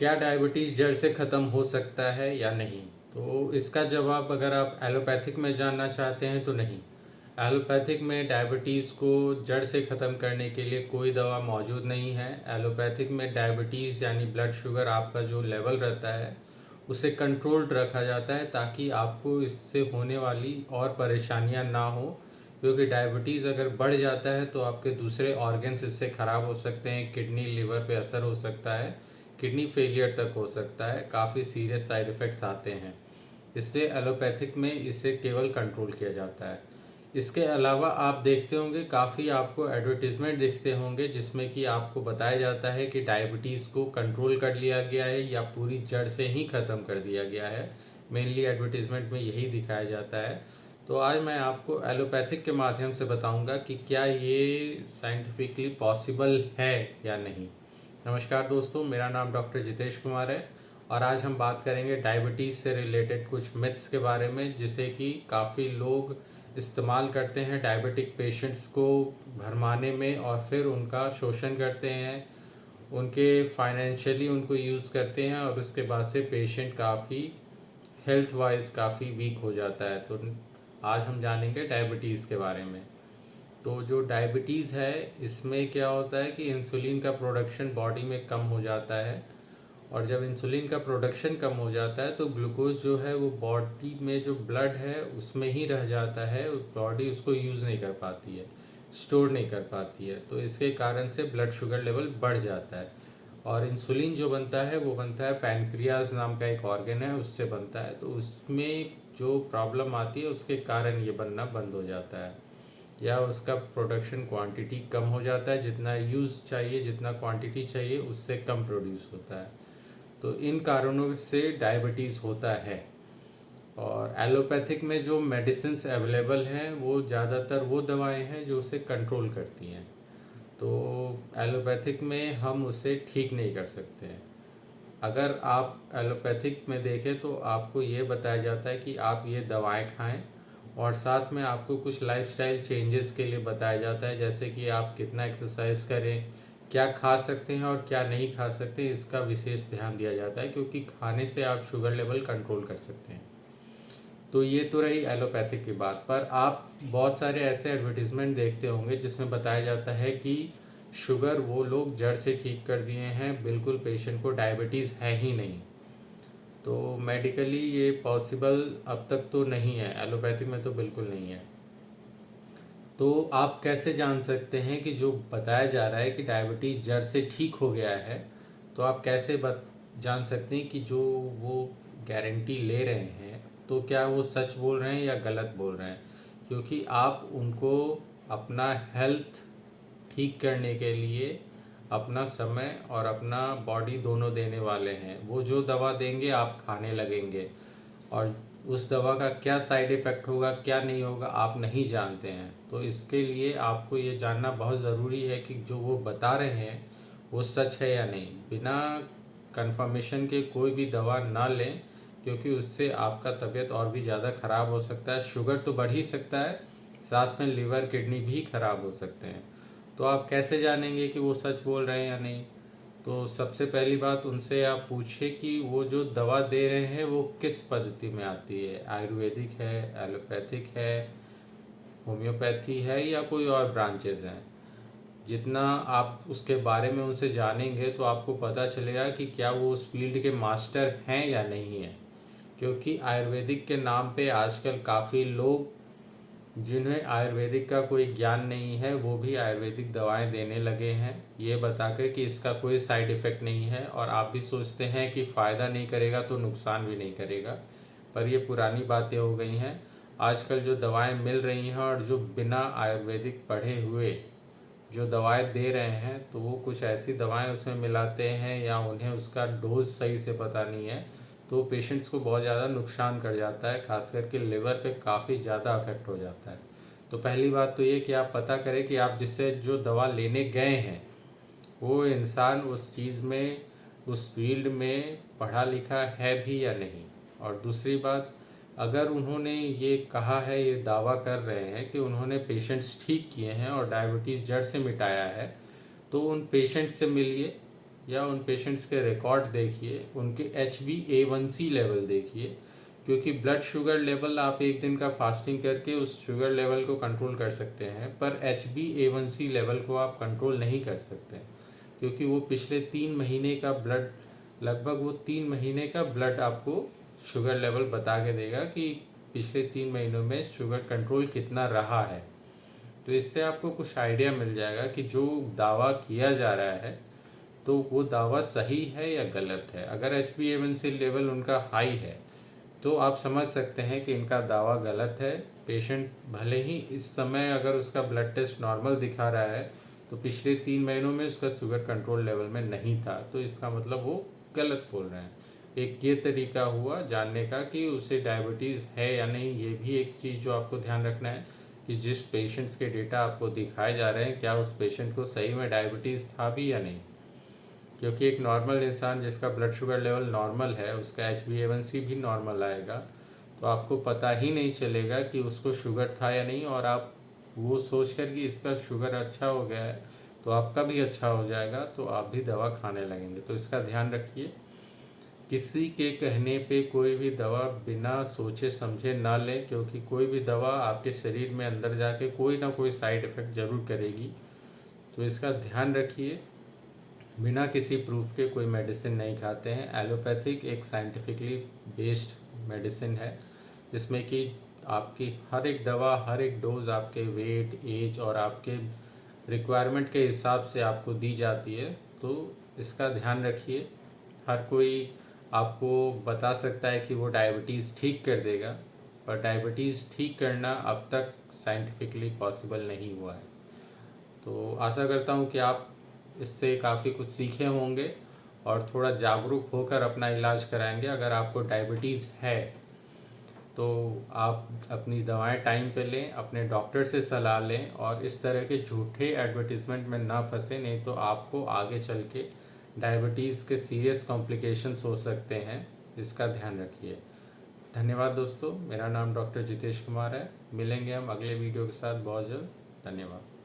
क्या डायबिटीज़ जड़ से ख़त्म हो सकता है या नहीं? तो इसका जवाब अगर आप एलोपैथिक में जानना चाहते हैं तो नहीं। एलोपैथिक में डायबिटीज़ को जड़ से ख़त्म करने के लिए कोई दवा मौजूद नहीं है। एलोपैथिक में डायबिटीज़ यानी ब्लड शुगर आपका जो लेवल रहता है उसे कंट्रोल्ड रखा जाता है ताकि आपको इससे होने वाली और परेशानियां ना हो, क्योंकि डायबिटीज़ अगर बढ़ जाता है तो आपके दूसरे ऑर्गन्स इससे ख़राब हो सकते हैं। किडनी लिवर पे असर हो सकता है, किडनी फेलियर तक हो सकता है, काफ़ी सीरियस साइड इफ़ेक्ट्स आते हैं। इसलिए एलोपैथिक में इसे केवल कंट्रोल किया जाता है। इसके अलावा आप देखते होंगे काफ़ी आपको एडवर्टीज़मेंट दिखते होंगे जिसमें कि आपको बताया जाता है कि डायबिटीज़ को कंट्रोल कर लिया गया है या पूरी जड़ से ही ख़त्म कर दिया गया है। मेनली एडवर्टीज़मेंट में यही दिखाया जाता है। तो आज मैं आपको एलोपैथिक के माध्यम से बताऊंगा कि क्या ये साइंटिफिकली पॉसिबल है या नहीं। नमस्कार दोस्तों, मेरा नाम डॉक्टर जितेश कुमार है और आज हम बात करेंगे डायबिटीज़ से रिलेटेड कुछ मिथ्स के बारे में जिसे कि काफ़ी लोग इस्तेमाल करते हैं डायबिटिक पेशेंट्स को भरमाने में और फिर उनका शोषण करते हैं, उनके फाइनेंशियली उनको यूज़ करते हैं और उसके बाद से पेशेंट काफ़ी हेल्थ वाइज काफ़ी वीक हो जाता है। तो आज हम जानेंगे डायबिटीज़ के बारे में। तो जो डायबिटीज़ है इसमें क्या होता है कि इंसुलिन का प्रोडक्शन बॉडी में कम हो जाता है और जब इंसुलिन का प्रोडक्शन कम हो जाता है तो ग्लूकोज जो है वो बॉडी में जो ब्लड है उसमें ही रह जाता है, बॉडी उसको यूज़ नहीं कर पाती है, स्टोर नहीं कर पाती है। तो इसके कारण से ब्लड शुगर लेवल बढ़ जाता है और इंसुलिन जो बनता है वो बनता है पैनक्रियाज नाम का एक ऑर्गन है उससे बनता है। तो उसमें जो प्रॉब्लम आती है उसके कारण ये बनना बंद हो जाता है या उसका प्रोडक्शन क्वांटिटी कम हो जाता है, जितना यूज़ चाहिए जितना क्वांटिटी चाहिए उससे कम प्रोड्यूस होता है। तो इन कारणों से डायबिटीज़ होता है। और एलोपैथिक में जो मेडिसिन्स अवेलेबल हैं वो ज़्यादातर वो दवाएं हैं जो उसे कंट्रोल करती हैं। तो एलोपैथिक में हम उसे ठीक नहीं कर सकते हैं। अगर आप एलोपैथिक में देखें तो आपको ये बताया जाता है कि आप ये दवाएं खाएं और साथ में आपको कुछ लाइफस्टाइल चेंजेस के लिए बताया जाता है, जैसे कि आप कितना एक्सरसाइज करें, क्या खा सकते हैं और क्या नहीं खा सकते, इसका विशेष ध्यान दिया जाता है क्योंकि खाने से आप शुगर लेवल कंट्रोल कर सकते हैं। तो ये तो रही एलोपैथिक की बात। पर आप बहुत सारे ऐसे एडवर्टीज़मेंट देखते होंगे जिसमें बताया जाता है कि शुगर वो लोग जड़ से ठीक कर दिए हैं, बिल्कुल पेशेंट को डायबिटीज़ है ही नहीं। तो मेडिकली ये पॉसिबल अब तक तो नहीं है, एलोपैथिक में तो बिल्कुल नहीं है। तो आप कैसे जान सकते हैं कि जो बताया जा रहा है कि डायबिटीज़ जड़ से ठीक हो गया है, तो आप कैसे जान सकते हैं कि जो वो गारंटी ले रहे हैं तो क्या वो सच बोल रहे हैं या गलत बोल रहे हैं? क्योंकि आप उनको अपना हेल्थ ठीक करने के लिए अपना समय और अपना बॉडी दोनों देने वाले हैं। वो जो दवा देंगे आप खाने लगेंगे और उस दवा का क्या साइड इफ़ेक्ट होगा क्या नहीं होगा आप नहीं जानते हैं। तो इसके लिए आपको ये जानना बहुत ज़रूरी है कि जो वो बता रहे हैं वो सच है या नहीं। बिना कंफर्मेशन के कोई भी दवा ना लें क्योंकि उससे आपका तबीयत और भी ज़्यादा ख़राब हो सकता है। शुगर तो बढ़ ही सकता है, साथ में लिवर किडनी भी ख़राब हो सकते हैं। तो आप कैसे जानेंगे कि वो सच बोल रहे हैं या नहीं? तो सबसे पहली बात उनसे आप पूछिए कि वो जो दवा दे रहे हैं वो किस पद्धति में आती है, आयुर्वेदिक है, एलोपैथिक है, होम्योपैथी है या कोई और ब्रांचेज हैं। जितना आप उसके बारे में उनसे जानेंगे तो आपको पता चलेगा कि क्या वो उस फील्ड के मास्टर हैं या नहीं है। क्योंकि आयुर्वेदिक के नाम पे आजकल काफ़ी लोग जिन्हें आयुर्वेदिक का कोई ज्ञान नहीं है वो भी आयुर्वेदिक दवाएं देने लगे हैं, ये बताकर कि इसका कोई साइड इफ़ेक्ट नहीं है और आप भी सोचते हैं कि फ़ायदा नहीं करेगा तो नुकसान भी नहीं करेगा। पर ये पुरानी बातें हो गई हैं। आजकल जो दवाएं मिल रही हैं और जो बिना आयुर्वेदिक पढ़े हुए जो दवाएं दे रहे हैं तो वो कुछ ऐसी दवाएं उसमें मिलाते हैं या उन्हें उसका डोज सही से पता नहीं है, तो पेशेंट्स को बहुत ज़्यादा नुकसान कर जाता है, खास करके लिवर पे काफ़ी ज़्यादा अफेक्ट हो जाता है। तो पहली बात तो ये कि आप पता करें कि आप जिससे जो दवा लेने गए हैं वो इंसान उस चीज़ में उस फील्ड में पढ़ा लिखा है भी या नहीं। और दूसरी बात, अगर उन्होंने ये कहा है, ये दावा कर रहे हैं कि उन्होंने पेशेंट्स ठीक किए हैं और डायबिटीज़ जड़ से मिटाया है, तो उन पेशेंट से मिलिए या उन पेशेंट्स के रिकॉर्ड देखिए, उनके HbA1c लेवल देखिए, क्योंकि ब्लड शुगर लेवल आप एक दिन का फास्टिंग करके उस शुगर लेवल को कंट्रोल कर सकते हैं, पर HbA1c लेवल को आप कंट्रोल नहीं कर सकते, क्योंकि वो पिछले 3 महीने का ब्लड, लगभग वो 3 महीने का ब्लड आपको शुगर लेवल बता के देगा कि पिछले 3 महीनों में शुगर कंट्रोल कितना रहा है। तो इससे आपको कुछ आइडिया मिल जाएगा कि जो दावा किया जा रहा है तो वो दावा सही है या गलत है। अगर HbA1c लेवल उनका हाई है तो आप समझ सकते हैं कि इनका दावा गलत है। पेशेंट भले ही इस समय अगर उसका ब्लड टेस्ट नॉर्मल दिखा रहा है तो पिछले 3 महीनों में उसका शुगर कंट्रोल लेवल में नहीं था, तो इसका मतलब वो गलत बोल रहे हैं। एक ये तरीका हुआ जानने का कि उसे डायबिटीज़ है या नहीं। ये भी एक चीज़ जो आपको ध्यान रखना है कि जिस पेशेंट्स के डेटा आपको दिखाए जा रहे हैं, क्या उस पेशेंट को सही में डायबिटीज़ था भी या नहीं। क्योंकि एक नॉर्मल इंसान जिसका ब्लड शुगर लेवल नॉर्मल है, उसका HbA1c भी नॉर्मल आएगा, तो आपको पता ही नहीं चलेगा कि उसको शुगर था या नहीं, और आप वो सोच कर कि इसका शुगर अच्छा हो गया है तो आपका भी अच्छा हो जाएगा, तो आप भी दवा खाने लगेंगे। तो इसका ध्यान रखिए, किसी के कहने पे कोई भी दवा बिना सोचे समझे ना लें, क्योंकि कोई भी दवा आपके शरीर में अंदर जाके कोई ना कोई साइड इफ़ेक्ट ज़रूर करेगी। तो इसका ध्यान रखिए। बिना किसी प्रूफ के कोई मेडिसिन नहीं खाते हैं। एलोपैथिक एक साइंटिफिकली बेस्ड मेडिसिन है, जिसमें कि आपकी हर एक दवा, हर एक डोज आपके वेट, एज और आपके रिक्वायरमेंट के हिसाब से आपको दी जाती है। तो इसका ध्यान रखिए। हर कोई आपको बता सकता है कि वो डायबिटीज़ ठीक कर देगा, पर डायबिटीज़ ठीक करना अब तक साइंटिफिकली पॉसिबल नहीं हुआ है। तो आशा करता हूँ कि आप इससे काफ़ी कुछ सीखे होंगे और थोड़ा जागरूक होकर अपना इलाज कराएंगे। अगर आपको डायबिटीज़ है तो आप अपनी दवाएं टाइम पे लें, अपने डॉक्टर से सलाह लें और इस तरह के झूठे एडवर्टीज़मेंट में ना फंसे, नहीं तो आपको आगे चल के डायबिटीज़ के सीरियस कॉम्प्लिकेशंस हो सकते हैं। इसका ध्यान रखिए। धन्यवाद दोस्तों, मेरा नाम डॉक्टर जितेश कुमार है। मिलेंगे हम अगले वीडियो के साथ बहुत जल्द। धन्यवाद।